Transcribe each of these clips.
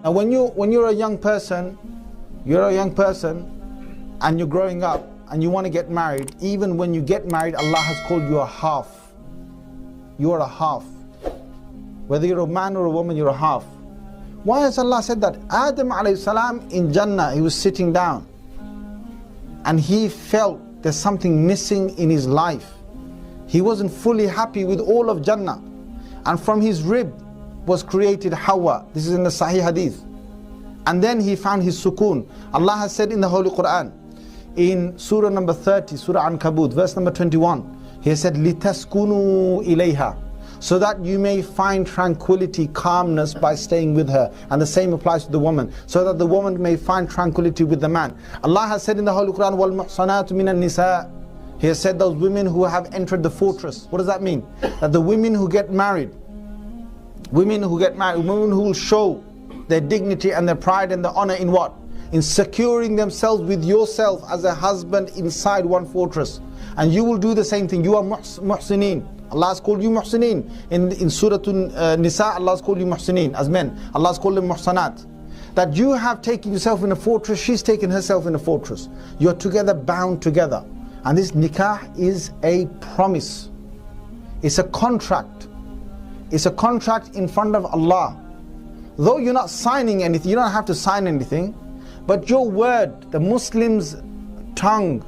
Now when you're a young person, and you're growing up and you want to get married, even when you get married, Allah has called you a half. You are a half. Whether you're a man or a woman, you're a half. Why has Allah said that? Adam alayhi salam in Jannah, he was sitting down and he felt there's something missing in his life. He wasn't fully happy with all of Jannah. And from his rib was created Hawa. This is in the Sahih Hadith. And then he found his sukoon. Allah has said in the Holy Quran, in Surah number 30, Surah Ankabut, verse number 21, He said, لِتَسْكُنُوا إِلَيْهَا, so that you may find tranquility, calmness by staying with her. And the same applies to the woman, so that the woman may find tranquility with the man. Allah has said in the Holy Quran, وَالْمُحْصَنَاتُ مِنَ النِّسَاءِ, He has said those women who have entered the fortress. What does that mean? That the women who get married, women who will show their dignity and their pride and their honor in what? In securing themselves with yourself as a husband inside one fortress. And you will do the same thing. You are muhsineen. Allah has called you muhsineen. In Surah Nisa, Allah has called you muhsineen as men. Allah has called them muhsanat. That you have taken yourself in a fortress, she's taken herself in a fortress. You're together, bound together. And this nikah is a promise. It's a contract. It's a contract in front of Allah. Though you're not signing anything, you don't have to sign anything, but your word, the Muslim's tongue,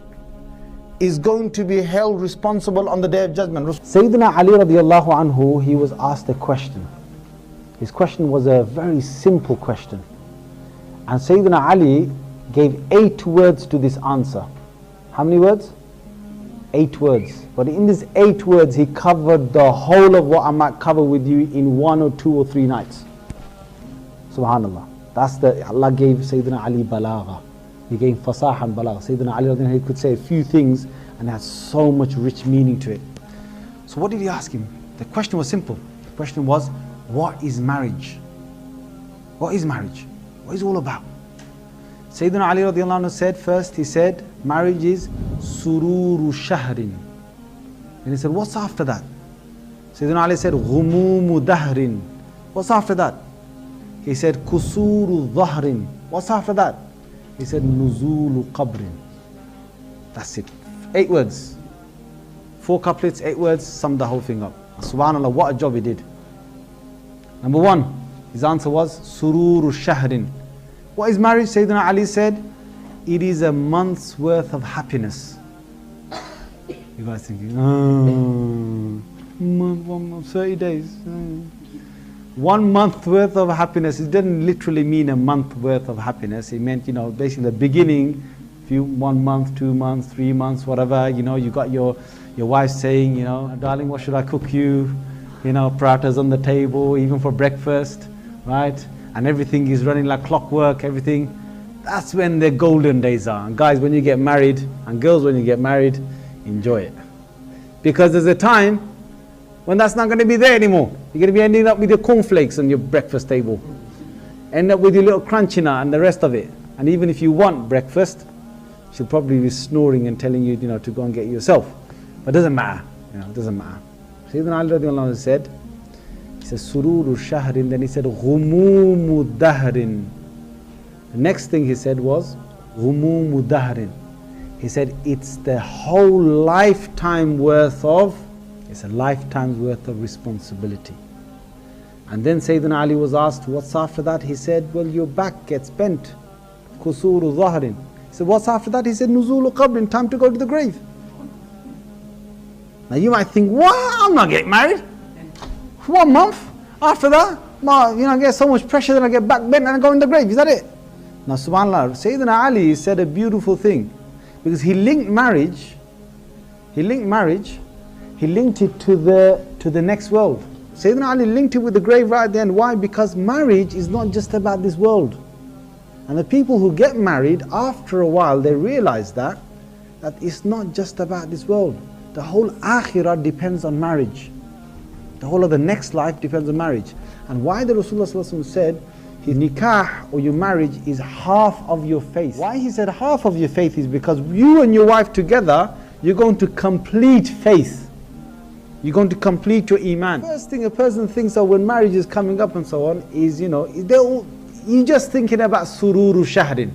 is going to be held responsible on the Day of Judgment. Sayyidina Ali radiallahu anhu, he was asked a question. His question was a very simple question. And Sayyidina Ali gave 8 words to this answer. How many words? 8 words. But in these 8 words, he covered the whole of what I might cover with you in 1 or 2 or 3 nights. Subhanallah. Allah gave Sayyidina Ali balagha. He gave fasah and balagha. Sayyidina Ali, he could say a few things and it had so much rich meaning to it. So what did he ask him? The question was simple. The question was, what is marriage? What is marriage? What is it all about? Sayyidina Ali radiallahu anhu said first, he said, marriage is sururu shahrin. And he said, what's after that? Sayyidina Ali said, ghumumu dahrin. What's after that? He said, kusuru dhahrin. What's after that? He said, nuzulu qabrin. That's it. 8 words. 4 couplets, 8 words, summed the whole thing up. Subhanallah, what a job he did. Number 1, his answer was, sururu shahrin. What is marriage? Sayyidina Ali said, it is a month's worth of happiness. You guys thinking, month, 1 month, 30 days. 1 month worth of happiness. It didn't literally mean a month worth of happiness. It meant, basically the beginning, 1 month, 2 months, 3 months, whatever, you got your wife saying, darling, what should I cook you? Parathas on the table, even for breakfast, right? And everything is running like clockwork, everything. That's when the golden days are. And guys, when you get married, and girls, when you get married, enjoy it. Because there's a time when that's not going to be there anymore. You're going to be ending up with your cornflakes on your breakfast table. End up with your little crunchy nut and the rest of it. And even if you want breakfast, she'll probably be snoring and telling you, to go and get it yourself. But it doesn't matter. It doesn't matter. Sayyidina Ali radiallahu anhu said, he said, sururu shahrin. Then he said, ghumumu dahrin. The next thing he said was, ghumumu dahrin. He said, it's the whole lifetime worth of, it's a lifetime's worth of responsibility. And then Sayyidina Ali was asked, what's after that? He said, well, your back gets bent. Kusuru dhahrin. He said, what's after that? He said, nuzulu qabrin, time to go to the grave. Now you might think, what? I'm not getting married. 1 month after that, I get so much pressure that I get back bent and I go in the grave. Is that it? Now subhanAllah, Sayyidina Ali said a beautiful thing. Because he linked marriage, he linked it to the next world. Sayyidina Ali linked it with the grave right at the end. Why? Because marriage is not just about this world. And the people who get married, after a while, they realize that it's not just about this world. The whole akhirah depends on marriage. The whole of the next life depends on marriage. And why the Rasulullah said, his nikah or your marriage is half of your faith. Why he said half of your faith is because you and your wife together, you're going to complete faith. You're going to complete your iman. First thing a person thinks of when marriage is coming up and so on is, you're just thinking about sururu shahrin.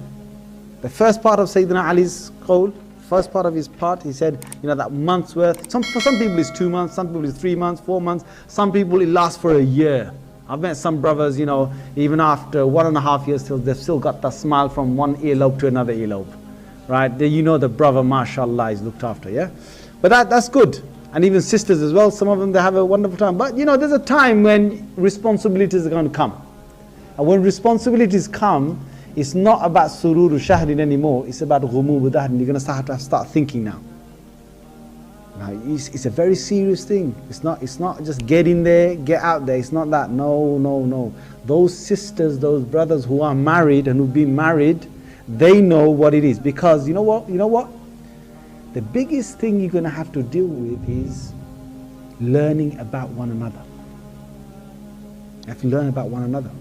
The first part of Sayyidina Ali's qawl, first part of his part, he said, that month's worth. For some people it's 2 months, some people it's 3 months, 4 months, some people it lasts for a year. I've met some brothers, even after 1.5 years, they've still got that smile from one earlobe to another earlobe. Right? The brother, mashallah, is looked after, yeah? But that's good. And even sisters as well, some of them, they have a wonderful time. But there's a time when responsibilities are going to come. And when responsibilities come, it's not about sururu shahrin anymore, it's about ghumubu dahrin. You're going to have to start thinking now. It's a very serious thing. It's not just get in there, get out there. It's not that. No. Those sisters, those brothers who are married and who've been married, they know what it is. Because you know what? The biggest thing you're going to have to deal with is learning about one another. You have to learn about one another.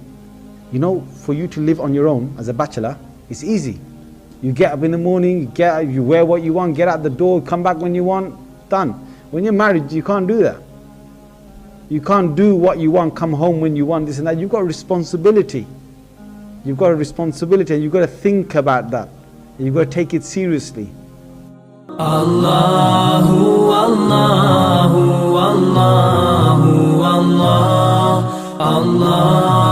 For you to live on your own as a bachelor, it's easy. You get up in the morning, you wear what you want, get out the door, come back when you want, done. When you're married, you can't do that. You can't do what you want, come home when you want, this and that. You've got a responsibility. You've got a responsibility and you've got to think about that. You've got to take it seriously. Allahu, Allahu, Allahu, Allah, Allah.